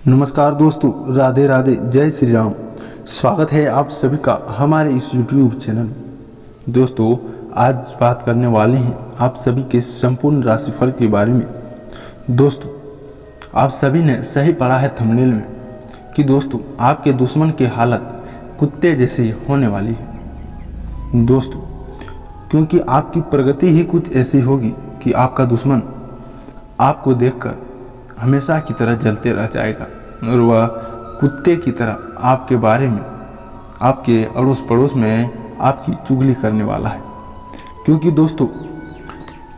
नमस्कार दोस्तों, राधे राधे, जय श्री राम। स्वागत है आप सभी का हमारे इस YouTube चैनल में। दोस्तों, आज बात करने वाले हैं आप सभी के संपूर्ण राशिफल के बारे में। दोस्तों, आप सभी ने सही पढ़ा है थंबनेल में कि दोस्तों आपके दुश्मन की हालत कुत्ते जैसी होने वाली है। दोस्तों, क्योंकि आपकी प्रगति ही कुछ ऐसी होगी कि आपका दुश्मन आपको देखकर हमेशा की तरह जलते रह जाएगा और वह कुत्ते की तरह आपके बारे में, आपके अड़ोस पड़ोस में आपकी चुगली करने वाला है। क्योंकि दोस्तों,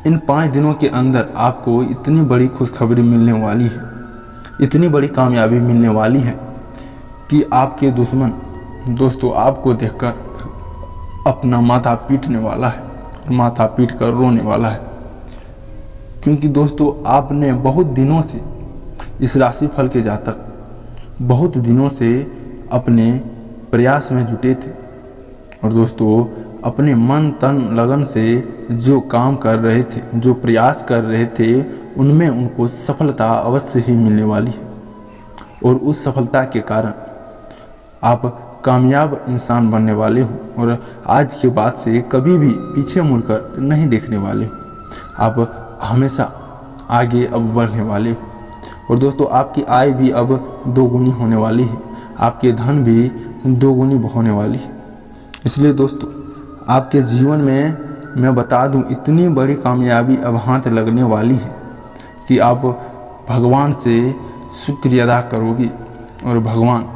इन 5 दिनों के अंदर आपको इतनी बड़ी खुशखबरी मिलने वाली है, इतनी बड़ी कामयाबी मिलने वाली है कि आपके दुश्मन दोस्तों आपको देखकर अपना माथा पीटने वाला है और माथा पीट कर रोने वाला है। क्योंकि दोस्तों, आपने बहुत दिनों से इस राशिफल के जातक बहुत दिनों से अपने प्रयास में जुटे थे और दोस्तों अपने मन तन लगन से जो काम कर रहे थे, जो प्रयास कर रहे थे, उनमें उनको सफलता अवश्य ही मिलने वाली है। और उस सफलता के कारण आप कामयाब इंसान बनने वाले हो और आज के बाद से कभी भी पीछे मुड़कर नहीं देखने वाले हो। आप हमेशा आगे अब बढ़ने वाले हो और दोस्तों आपकी आय भी अब 2 गुनी होने वाली है, आपके धन भी 2 गुनी होने वाली है। इसलिए दोस्तों आपके जीवन में मैं बता दूं, इतनी बड़ी कामयाबी अब हाथ लगने वाली है कि आप भगवान से शुक्रिया अदा करोगे और भगवान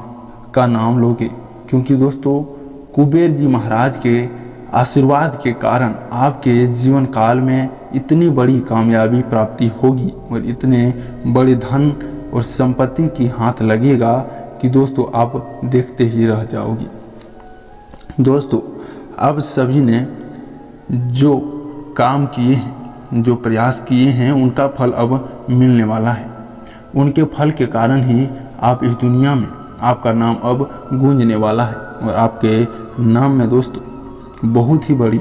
का नाम लोगे। क्योंकि दोस्तों कुबेर जी महाराज के आशीर्वाद के कारण आपके जीवन काल में इतनी बड़ी कामयाबी प्राप्ति होगी और इतने बड़े धन और संपत्ति की हाथ लगेगा कि दोस्तों आप देखते ही रह जाओगे। दोस्तों, अब सभी ने जो काम किए हैं, जो प्रयास किए हैं, उनका फल अब मिलने वाला है। उनके फल के कारण ही आप इस दुनिया में, आपका नाम अब गूंजने वाला है और आपके नाम में दोस्तों बहुत ही बड़ी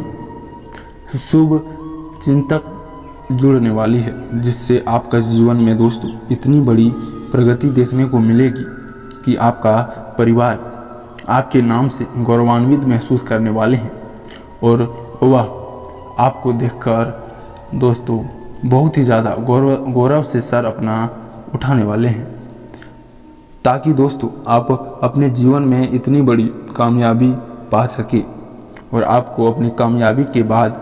शुभ चिंतक जुड़ने वाली है, जिससे आपका जीवन में दोस्तों इतनी बड़ी प्रगति देखने को मिलेगी कि आपका परिवार आपके नाम से गौरवान्वित महसूस करने वाले हैं और वह आपको देखकर दोस्तों बहुत ही ज़्यादा गौरव से सर अपना उठाने वाले हैं, ताकि दोस्तों आप अपने जीवन में इतनी बड़ी कामयाबी पा सके। और आपको अपनी कामयाबी के बाद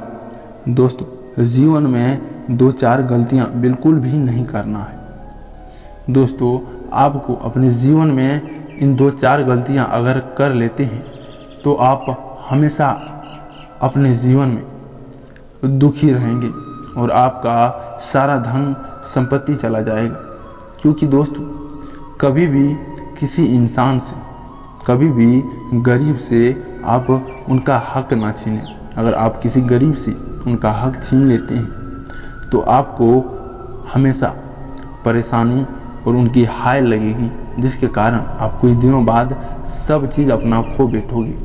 दोस्तों जीवन में 2-4 गलतियां बिल्कुल भी नहीं करना है। दोस्तों, आपको अपने जीवन में इन 2-4 गलतियां अगर कर लेते हैं तो आप हमेशा अपने जीवन में दुखी रहेंगे और आपका सारा धन संपत्ति चला जाएगा। क्योंकि दोस्तों कभी भी किसी इंसान से, कभी भी गरीब से आप उनका हक ना छीनें। अगर आप किसी गरीब से उनका हक छीन लेते हैं तो आपको हमेशा परेशानी और उनकी हाय लगेगी, जिसके कारण आप कुछ दिनों बाद सब चीज़ अपना खो बैठोगे।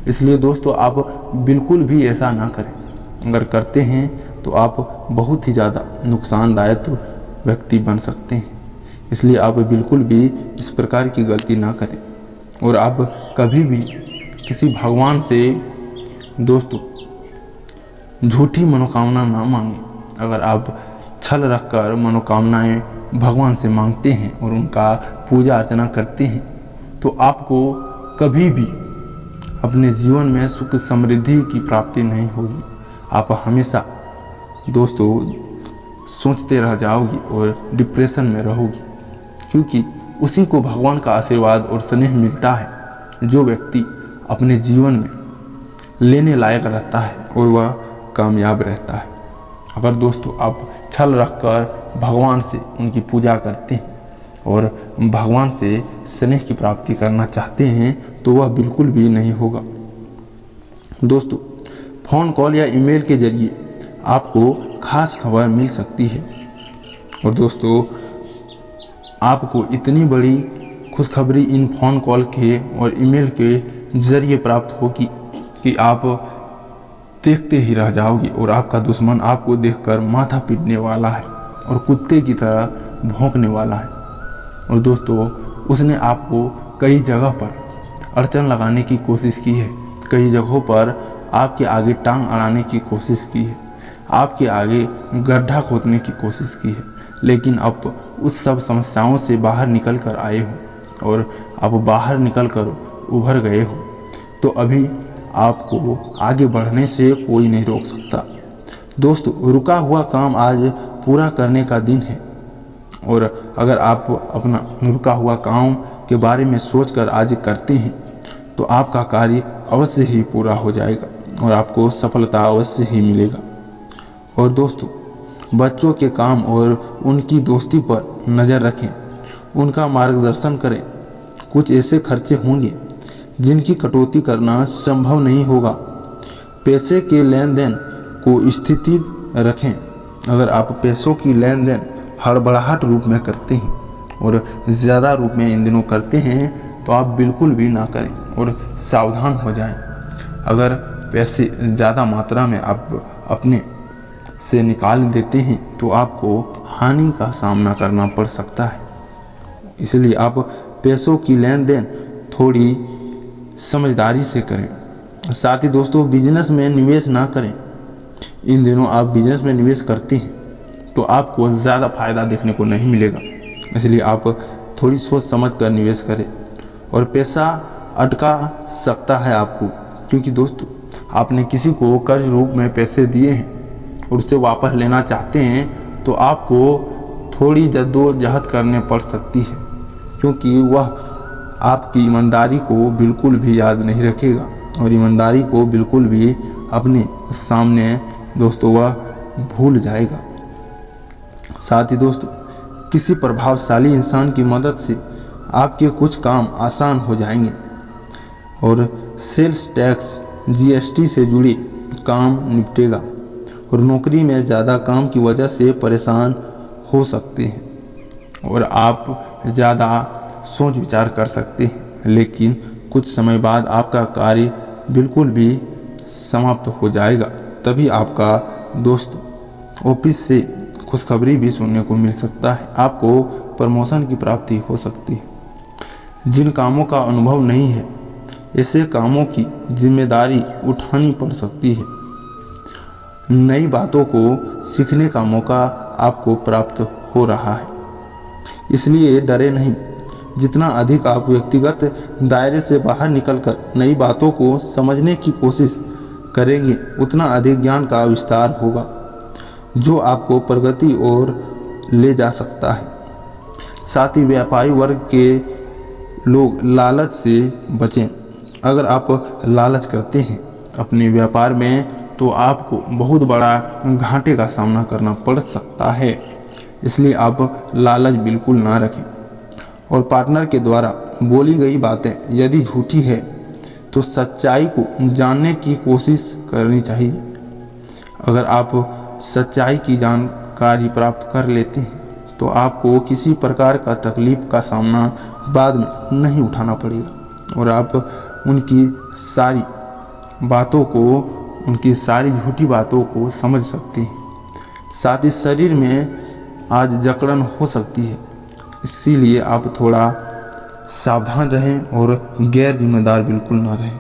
इसलिए दोस्तों आप बिल्कुल भी ऐसा ना करें। अगर करते हैं तो आप बहुत ही ज़्यादा नुकसानदायक व्यक्ति बन सकते हैं। इसलिए आप बिल्कुल भी इस प्रकार की गलती ना करें और आप कभी भी किसी भगवान से दोस्तों झूठी मनोकामना ना मांगे। अगर आप छल रखकर मनोकामनाएं भगवान से मांगते हैं और उनका पूजा अर्चना करते हैं तो आपको कभी भी अपने जीवन में सुख समृद्धि की प्राप्ति नहीं होगी। आप हमेशा दोस्तों सोचते रह जाओगी और डिप्रेशन में रहोगी। क्योंकि उसी को भगवान का आशीर्वाद और स्नेह मिलता है जो व्यक्ति अपने जीवन में लेने लायक रहता है और वह कामयाब रहता है। अगर दोस्तों आप छल रखकर भगवान से उनकी पूजा करते हैं और भगवान से स्नेह की प्राप्ति करना चाहते हैं तो वह बिल्कुल भी नहीं होगा। दोस्तों, फ़ोन कॉल या ईमेल के जरिए आपको खास खबर मिल सकती है और दोस्तों आपको इतनी बड़ी खुशखबरी इन फ़ोन कॉल के और ईमेल के जरिए प्राप्त होगी कि आप देखते ही रह जाओगे और आपका दुश्मन आपको देखकर माथा पीटने वाला है और कुत्ते की तरह भौंकने वाला है। और दोस्तों उसने आपको कई जगह पर अड़चन लगाने की कोशिश की है, कई जगहों पर आपके आगे टांग अड़ाने की कोशिश की है, आपके आगे गड्ढा खोदने की कोशिश की है, लेकिन अब उस सब समस्याओं से बाहर निकल कर आए हो और अब बाहर निकल कर उभर गए हो, तो अभी आपको आगे बढ़ने से कोई नहीं रोक सकता। दोस्तों रुका हुआ काम आज पूरा करने का दिन है, और अगर आप अपना रुका हुआ काम के बारे में सोचकर आज करते हैं तो आपका कार्य अवश्य ही पूरा हो जाएगा और आपको सफलता अवश्य ही मिलेगा। और दोस्तों बच्चों के काम और उनकी दोस्ती पर नज़र रखें, उनका मार्गदर्शन करें। कुछ ऐसे खर्चे होंगे जिनकी कटौती करना संभव नहीं होगा। पैसे के लेन देन को स्थिति रखें। अगर आप पैसों की लेन देन हड़बड़ाहट रूप में करते हैं और ज़्यादा रूप में इन दिनों करते हैं तो आप बिल्कुल भी ना करें और सावधान हो जाएं। अगर पैसे ज़्यादा मात्रा में आप अपने से निकाल देते हैं तो आपको हानि का सामना करना पड़ सकता है। इसलिए आप पैसों की लेन देन थोड़ी समझदारी से करें। साथ ही दोस्तों बिजनेस में निवेश ना करें। इन दिनों आप बिजनेस में निवेश करते हैं तो आपको ज़्यादा फायदा देखने को नहीं मिलेगा, इसलिए आप थोड़ी सोच समझ कर निवेश करें। और पैसा अटका सकता है आपको, क्योंकि दोस्तों आपने किसी को कर्ज रूप में पैसे दिए हैं और उससे वापस लेना चाहते हैं तो आपको थोड़ी जद्दोजहद करने पड़ सकती है, क्योंकि वह आपकी ईमानदारी को बिल्कुल भी याद नहीं रखेगा और ईमानदारी को बिल्कुल भी अपने सामने दोस्तों वह भूल जाएगा। साथ ही दोस्तों किसी प्रभावशाली इंसान की मदद से आपके कुछ काम आसान हो जाएंगे और सेल्स टैक्स जीएसटी से जुड़े काम निपटेगा और नौकरी में ज़्यादा काम की वजह से परेशान हो सकते हैं और आप ज़्यादा सोच विचार कर सकते हैं, लेकिन कुछ समय बाद आपका कार्य बिल्कुल भी समाप्त हो जाएगा। तभी आपका दोस्त ऑफिस से खुशखबरी भी सुनने को मिल सकता है, आपको प्रमोशन की प्राप्ति हो सकती है। जिन कामों का अनुभव नहीं है ऐसे कामों की जिम्मेदारी उठानी पड़ सकती है। नई बातों को सीखने का मौका आपको प्राप्त हो रहा है, इसलिए डरे नहीं। जितना अधिक आप व्यक्तिगत दायरे से बाहर निकलकर नई बातों को समझने की कोशिश करेंगे उतना अधिक ज्ञान का विस्तार होगा जो आपको प्रगति ओर ले जा सकता है। साथ ही व्यापारी वर्ग के लोग लालच से बचें। अगर आप लालच करते हैं अपने व्यापार में तो आपको बहुत बड़ा घाटे का सामना करना पड़ सकता है, इसलिए आप लालच बिल्कुल ना रखें। और पार्टनर के द्वारा बोली गई बातें यदि झूठी है तो सच्चाई को जानने की कोशिश करनी चाहिए। अगर आप सच्चाई की जानकारी प्राप्त कर लेते हैं तो आपको किसी प्रकार का तकलीफ का सामना बाद में नहीं उठाना पड़ेगा और आप उनकी सारी बातों को, उनकी सारी झूठी बातों को समझ सकते हैं। साथ ही शरीर में आज जकड़न हो सकती है, इसीलिए आप थोड़ा सावधान रहें और गैर जिम्मेदार बिल्कुल ना रहें।